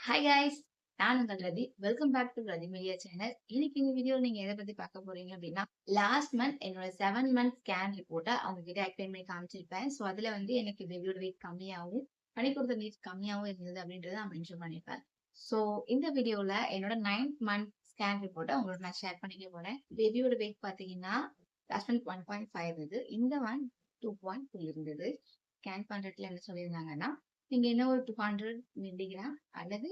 Hi guys, நான் உங்கள் ரதி. Welcome back to Rati media channel. இன்னைக்கு இந்த வீடியோவில் நீங்க எதை பத்தி பார்க்க போறீங்க அப்படின்னா, லாஸ்ட் மந்த் என்னோட 7 மந்த் ஸ்கேன் ரிப்போர்ட்டை அவங்க கிட்ட எக்ஸ்பிளைன் பண்ணி காமிச்சிருப்பேன். ஸோ அதுல வந்து எனக்கு பேபியோட வெயிட் கம்மியாகவும் பனி கொடுத்த வெயிட் கம்மியாகவும் இருந்தது அப்படின்றத நான் மென்ஷன் பண்ணியிருப்பேன். ஸோ இந்த வீடியோல என்னோட 9th மந்த் ஸ்கேன் ரிப்போர்ட்டை உங்களோட நான் ஷேர் பண்ணிக்க போறேன். பேபியோட வெயிட் பார்த்தீங்கன்னா லாஸ்ட் மந்த் 1.5 இருந்தது. இந்த மந்த் 2.2 இருந்தது. ஸ்கேன் பண்றதுல என்ன சொல்லியிருந்தாங்கன்னா, நீங்க என்ன ஒரு 200 மில்லிகிராம் அல்லது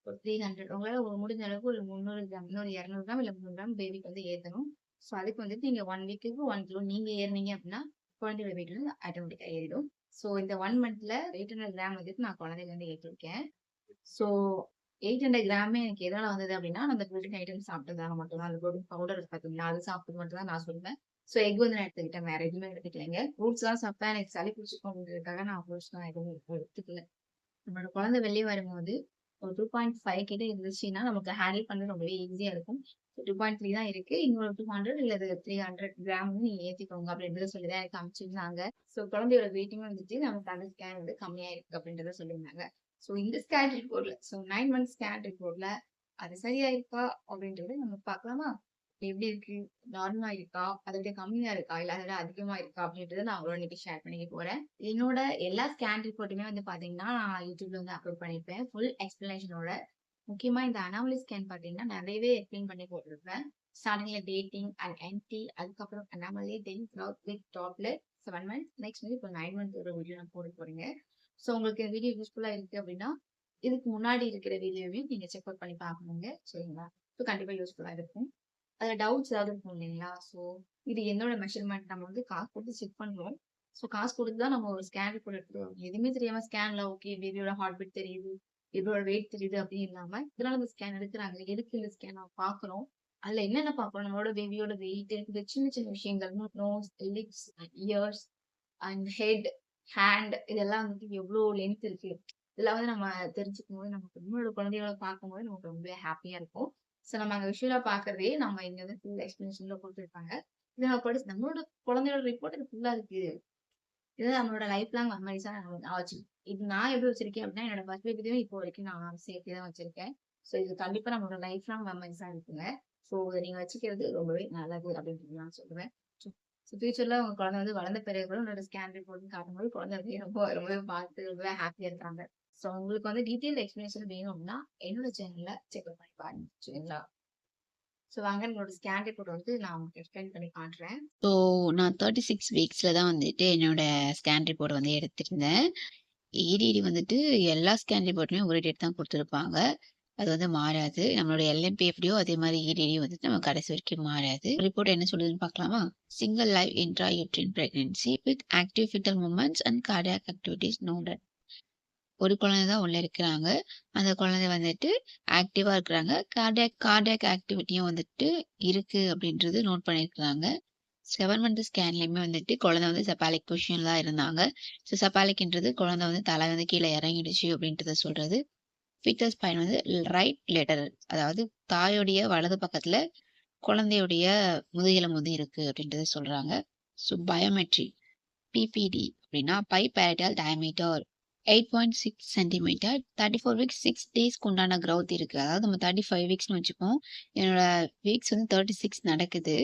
ஒரு 300 உங்களால முடிஞ்ச அளவுக்கு ஒரு 300 கிராம், இன்னொரு 200 கிராம் இல்ல 300 கிராம் பேபிக்கு வந்து ஏத்தணும். ஸோ அதுக்கு வந்துட்டு நீங்க 1 வீக்குக்கு 1 கிலோ நீங்க ஏறுனீங்க அப்படின்னா, குழந்தையோட வெயிட் வந்து ஆட்டோமேட்டிக்கா ஏறிடும். ஸோ இந்த 1 மந்த்ல 800 கிராம் வந்துட்டு நான் குழந்தையில இருந்து ஏற்றிருக்கேன். ஸோ 800 கிராமே எனக்கு எதனால வந்தது அப்படின்னா, நான் அந்த புரோட்டீன் ஐட்டம் சாப்பிட்டதால மட்டும் தான். அந்த புரோட்டீன் பவுடர் இருக்கு பார்த்தீங்களா, அது சாப்பிட்டது மட்டும் தான் நான் சொல்லுவேன். ஸோ எக் வந்து நான் எடுத்துக்கிட்டேன். வேற எதுவுமே எடுத்துக்கலைங்க. ஃப்ரூட்ஸ்லாம் சாப்பிட்டா எனக்கு சளி பிடிச்சிக்கும் அப்படின்றதுக்காக நான் ஃப்ரூட்ஸ்லாம் எதுவும் எடுத்துக்கல. நம்மளோட குழந்தை வெளிய வரும்போது ஒரு 2.5 கிட்ட இருந்துச்சுன்னா, நமக்கு ஹேண்டில் பண்றது ரொம்பவே ஈஸியா இருக்கும். 2.3 தான் இருக்கு. இன்னொரு 200 இல்ல 300 கிராம் வந்து நீங்க ஏத்திக்கோங்க அப்படின்றத சொல்லி தான் எனக்கு அனுப்பிச்சிருந்தாங்க. ஸோ குழந்தையோட வெயிட்டுமே வந்துட்டு நமக்கு அந்த ஸ்கேன் வந்து கம்மியா இருக்கு அப்படின்றத சொல்லியிருந்தாங்க. ஸோ இந்த ஸ்கேன் ரிப்போர்ட்ல 9 மந்த் ஸ்கேன் ரிப்போர்ட்ல அது சரியா இருக்கா அப்படின்றத நம்ம பார்க்கலாமா? எப்படி இருக்கு? நார்மலா இருக்கா? அதை விட கம்மியா இருக்கா? இல்ல அதை விட அதிகமா இருக்கா? அப்படின்றத நான் உங்களோட இன்னைக்கு ஷேர் பண்ணிக்க போறேன். என்னோட எல்லா ஸ்கேன் ரிப்போர்ட்டுமே வந்து பாத்தீங்கன்னா, நான் யூடியூப்ல வந்து அப்லோட் பண்ணியிருப்பேன். ஃபுல் எக்ஸ்பிளனேஷனோட. முக்கியமா இந்த அனாமலி ஸ்கேன் பாத்தீங்கன்னா, நிறையவே எக்ஸ்பிளைன் பண்ணி போட்டிருப்பேன். ஸ்டார்டிங்ல டேட்டிங் அண்ட் என்டி, அதுக்கப்புறம் anomaly, then growth with Doppler 7 months, next வந்து இப்போ 9 மந்த் ஒரு வீடியோ நான் போட போறேங்க. ஸோ உங்களுக்கு இந்த வீடியோ யூஸ்ஃபுல்லா இருக்கு அப்படின்னா, இதுக்கு முன்னாடி இருக்கிற வீடியோவையும் நீங்க செக் அவுட் பண்ணி பார்க்கணுங்க. சரிங்களா? ஸோ கண்டிப்பா யூஸ்ஃபுல்லா இருக்கும். அதுல டவுட்ஸ் ஏதாவது இருக்கும் இல்லைங்களா? ஸோ இது என்னோட மெஷர்மெண்ட் நம்ம வந்து காசு கொடுத்து செக் பண்றோம். ஸோ காசு கொடுத்து தான் நம்ம ஒரு ஸ்கேன் ரிப்போர்ட் எடுத்துக்கிறோம். எதுவுமே தெரியாம ஸ்கேன்ல ஓகே பேபியோட ஹார்ட் பீட் தெரியுது, பேபியோட வெயிட் தெரியுது அப்படின்னு இல்லாம இதனால இந்த ஸ்கேன் எடுக்கிறாங்க. எதுக்கு இந்த ஸ்கேன் நம்ம பார்க்குறோம்? அதுல என்னென்ன பார்க்குறோம்? நம்மளோட பேபியோட வெயிட், இந்த சின்ன சின்ன விஷயங்கள், nose, lips, ears and head, hand இதெல்லாம் வந்துட்டு எவ்வளோ லென்த் இருக்கு. இதெல்லாம் வந்து நம்ம தெரிஞ்சுக்கும் போது நமக்கு நம்மளோட குழந்தைகளை பார்க்கும்போது நமக்கு ரொம்ப ஹாப்பியா இருக்கும். ஸோ நம்ம அங்க விஷுவலா பார்க்கறதே நம்ம இங்க வந்து ஃபுல் எக்ஸ்பிளனேஷன்ல குடுத்துருப்பாங்க. இத நம்ம படிச்சு நம்மளோட குழந்தையோட ரிப்போர்ட் இது ஃபுல்லா இருக்கு. இது நம்மளோட லைஃப் லாங் மெமரீஸா நான் இது நான் எப்படி வச்சிருக்கேன் அப்படின்னா, என்னோட ஃபர்ஸ்ட் பேபியும் இப்போ வரைக்கும் நான் சேர்த்து தான் வச்சிருக்கேன். ஸோ இது கண்டிப்பா நம்மளோட லைஃப் லாங் மெமரீஸா இருக்குங்க. ஸோ இத நீங்க வச்சுக்கிறது ரொம்பவே நல்லது அப்படின்னு நான் சொல்லுவேன். ஸோ ஸோ ஃபியூச்சர்ல உங்க குழந்தை வந்து வளர்ந்த பிறகு கூட உங்களோட ஸ்கேன் ரிப்போர்ட்ன்னு காட்டும்போது குழந்தை வந்து ரொம்பவே பார்த்து ரொம்பவே ஹாப்பியா இருக்காங்க. ஸோ உங்களுக்கு வந்து டீட்டெயில் எக்ஸ்பிளனேஷன் வேணும் அப்படின்னா, என்னோட சேனல்ல செக் பண்ணி பாருங்க. சரிங்களா? ஸோ வாங்க நம்மளோட ஸ்கேன் ரிப்போர்ட் வந்து நான் உங்களுக்கு எக்ஸ்பிளைன் பண்ணி காட்டுறேன். ஸோ, நான் 36 வீக்ஸ்ல தான் வந்துட்டு என்னோட ஸ்கேன் ரிப்போர்ட் வந்து எடுத்திருந்தேன். EDD வந்துட்டு எல்லா ஸ்கேன் ரிப்போர்ட்டுமே ஒரு டேட் தான் குடுத்துருப்பாங்க. அது வந்து மாறாது. நம்மளோட LMP எப்படியோ அதே மாரி EDD வந்துட்டு நம்ம கடைசி வரைக்கும் மாறாது. ரிப்போர்ட் என்ன சொல்லுதுன்னு பார்க்கலாமா? Single live intra-uterine pregnancy with active foetal movements and cardiac activities nodded. ஒரு குழந்தை தான் உள்ள இருக்கிறாங்க. அந்த குழந்தை வந்துட்டு ஆக்டிவா இருக்கிறாங்க. கார்டியாக் ஆக்டிவிட்டியும் வந்துட்டு இருக்கு அப்படின்றது நோட் பண்ணியிருக்கிறாங்க. 7 மந்த் ஸ்கேன்லயுமே வந்துட்டு குழந்தை வந்து செபாலிக் பொசிஷன்ல தான் இருந்தாங்க. ஸோ செபாலிக்ன்றது குழந்தை வந்து தலை வந்து கீழ இறங்கிடுச்சு அப்படின்றத சொல்றது. ஃபீட்டஸ் ஸ்பைன் வந்து ரைட் லேட்டரல் அதாவது தாயோடைய வலது பக்கத்துல குழந்தையுடைய முதுகெலும்பு வந்து இருக்கு அப்படின்றத சொல்றாங்க. ஸோ பயோமெட்ரி பிபிடி அப்படின்னா பை பேரட்டல் டயமீட்டர் 8.6 சென்டிமீட்டர் 34 வீக்ஸ் 6 டேஸ்க்கு உண்டான growth இருக்கு. அதாவது நம்ம 35 வீக்ஸ்னு வச்சுப்போம். என்னோட வீக்ஸ் வந்து 36 நடக்குது.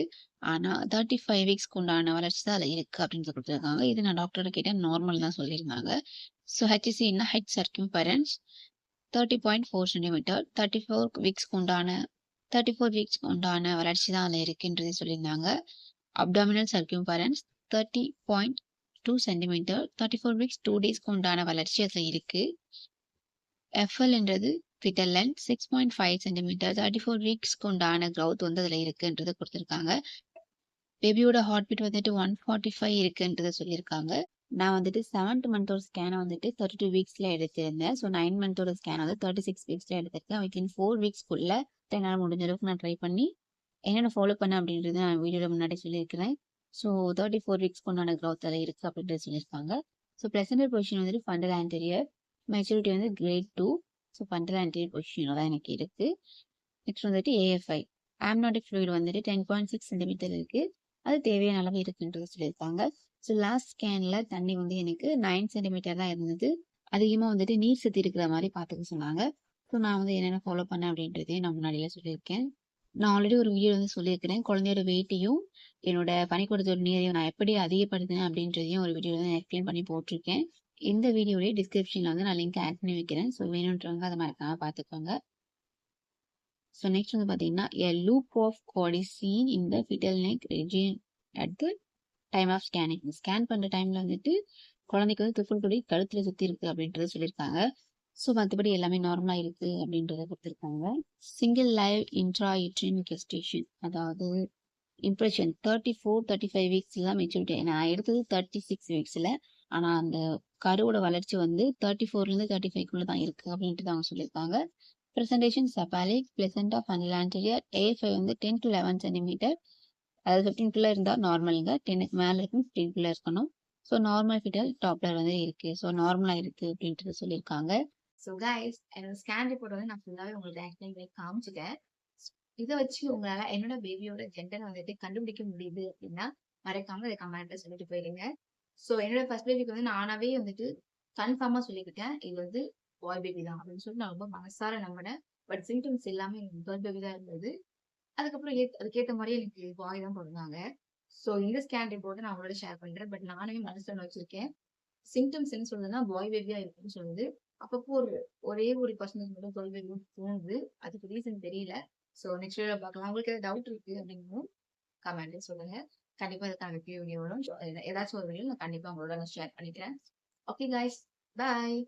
ஆனா 35 வீக்ஸ்க்கு உண்டான வளர்ச்சி தான் அதுல இருக்கு அப்படின்னு கொடுத்துருக்காங்க. இது நான் டாக்டர் கேட்டேன் நார்மல் தான் சொல்லியிருந்தாங்க. ஸோ ஹெச்சிசின்னா ஹெட் சர்க்கம்ஃபரன்ஸ் 30.4 சென்டிமீட்டர் 34 வீக்ஸ்க்கு உண்டான வளர்ச்சி தான் அதுல இருக்குன்றதை சொல்லியிருந்தாங்க. அப்டாமினல் சர்க்கம்ஃபரன்ஸ் 30.2 சென்டிமீட்டர் 34 வீக்ஸ் 2 டேஸ்க்கு உண்டான வளர்ச்சி அதுல இருக்கு. எஃப்எல்ன்றது ஃபிட்டல் லென்த் 6.5 சென்டிமீட்டர் 34 வீக்ஸ்க்கு உண்டான growth வந்து அதுல இருக்குன்றத கொடுத்துருக்காங்க. பேபியோட ஹார்ட் பீட் வந்துட்டு 145 இருக்குன்றத சொல்லியிருக்காங்க. நான் வந்துட்டு 7th மந்தோட ஸ்கேனை வந்துட்டு 32 வீக்ஸ்ல எடுத்திருந்தேன். ஸோ 9 மந்தோட ஸ்கேன் வந்து 36 வீக்ஸ்ல எடுத்திருக்கேன். வித்தின் 4 வீக்ஸ்க்குள்ள என்னால் முடிஞ்ச அளவுக்கு நான் ட்ரை பண்ணி என்னென்ன ஃபாலோ பண்ணேன் அப்படின்றத நான் வீடியோல முன்னாடி சொல்லியிருக்கிறேன். ஸோ 34 வீக்ஸ்க்கு உண்டான growth அதில் இருக்கு அப்படின்றது சொல்லியிருக்காங்க. ஸோ பிளசண்டல் பொசிஷன் வந்துட்டு ஃபண்டல் ஆன்டீரியர் மெச்சூரிட்டி வந்து கிரேட் 2. ஸோ ஃபண்டல் ஆன்டீரியர் பொசிஷனில் தான் எனக்கு இருக்கு. நெக்ஸ்ட் வந்துட்டு ஏஎஃப்ஐ ஆம்னாட்டிக் ஃப்ளூயிட் வந்துட்டு 10.6 சென்டிமீட்டர் இருக்கு. அது தேவையான அளவு இருக்குன்றது சொல்லியிருக்காங்க. ஸோ லாஸ்ட் ஸ்கேன்ல தண்ணி வந்து எனக்கு 9 சென்டிமீட்டர் தான் இருந்தது. அதிகமா வந்துட்டு நீர் சத்து இருக்கிற மாதிரி பார்த்துக்க சொன்னாங்க. ஸோ நான் வந்து என்னென்ன ஃபாலோ பண்ணேன் அப்படின்றதையும் நான் முன்னாடியே சொல்லியிருக்கேன். நான் ஆல்ரெடி ஒரு வீடியோ வந்து சொல்லியிருக்கிறேன். குழந்தையோட வெயிட்டையும், என்னோட பனிக்கூடத்தோட நீரையும் நான் எப்படி அதிகப்படுத்தினேன் அப்படின்றதையும் ஒரு வீடியோ வந்து எக்ஸ்பிளைன் பண்ணி போட்டிருக்கேன். இந்த வீடியோடைய டிஸ்கிரிப்ஷன்ல வந்து நான் லிங்க் ஆட் பண்ணி வைக்கிறேன். ஸோ வேணுன்றவங்க அதை மறக்காம பார்த்துக்கோங்க. ஸோ நெக்ஸ்ட் வந்து பார்த்தீங்கன்னா, a loop of cord is seen in the fetal neck region at the time of scanning. Scan பண்ற டைம்ல வந்துட்டு குழந்தைக்கு வந்து துப்புள் கொடி கழுத்துல சுத்தி இருக்கு அப்படின்றத சொல்லியிருக்காங்க. ஸோ மற்றபடி எல்லாமே நார்மலா இருக்கு அப்படின்றத கொடுத்துருக்காங்க. சிங்கிள் லைவ் இன்ட்ராயூட்ரின் கெஸ்டேஷன், அதாவது இம்ப்ரெஷன் 34-35 வீக்ஸ்ல தான் மெச்சூரிட்டி. நான் எடுத்தது 36 வீக்ஸ்ல. ஆனா அந்த கருவோட வளர்ச்சி வந்து 34ல இருந்து 35க்குள்ள தான் இருக்கு அப்படின்ட்டு அவங்க சொல்லியிருக்காங்க. Presentation cephalic placenta fundal anterior A5 வந்து 10 to 11 சென்டிமீட்டர், அதாவது 15க்குள்ள இருந்தா நார்மலுங்க. 10க்கு மேல இருக்கும், 15க்குள்ள இருக்கணும். ஸோ நார்மல் ஃபிட்டல் டாப்லர் வந்து இருக்கு. ஸோ நார்மலா இருக்கு அப்படின்ட்டு சொல்லியிருக்காங்க. ஸோ கைஸ், என்னோட ஸ்கேன் ரிப்போர்ட் வந்து நான் ஃபுல்லாவே உங்களுக்கு ஆக்டிங் பண்ணி காமிச்சிட்டேன். இதை வச்சு உங்களால என்னோட பேபியோட ஜெண்டர் வந்துட்டு கண்டுபிடிக்க முடியுது அப்படின்னா மறக்காம அதை கமெண்ட்ல சொல்லிட்டு போயிடுங்க. ஸோ என்னோட ஃபர்ஸ்ட் பேபிக்கு வந்து நானாவே வந்துட்டு கன்ஃபார்மா சொல்லிக்கிட்டேன், இது வந்து பாய் பேபி தான் அப்படின்னு சொல்லிட்டு நான் ரொம்ப மனசார நம்பினேன். பட் சிம்டம்ஸ் எல்லாமே எனக்கு கேர்ள் பேபி தான் இருந்தது. அதுக்கப்புறம் அதுக்கேற்ற மாதிரியே எனக்கு பாய் தான் பிறந்தாங்க. ஸோ இந்த ஸ்கேன் ரிப்போர்ட்டை நான் உங்களோட ஷேர் பண்றேன். பட் நானே மனசுல வச்சிருக்கேன். சிம்டம்ஸ் என்ன சொல்லுதுன்னா பாய் பேபியா இருக்குன்னு சொல்லுது. அப்பப்போ ஒரே ஒரு பர்சன்டேஜ் மட்டும் கேர்ள் பேபி தோணுது. அதுக்கு ரீசன் தெரியல. ஸோ நெக்ஸ்ட் வீடியோ பார்க்கலாம். உங்களுக்கு ஏதாவது டவுட் இருக்கு அப்படிங்கும் கமெண்ட்ல சொல்லுங்க. கண்டிப்பா அதுக்கான வீடியோவும் ஏதாச்சும் ஒரு வீடியோ நான் கண்டிப்பா உங்களோட ஷேர் பண்ணிக்கிறேன். ஓகே கைஸ், பாய்.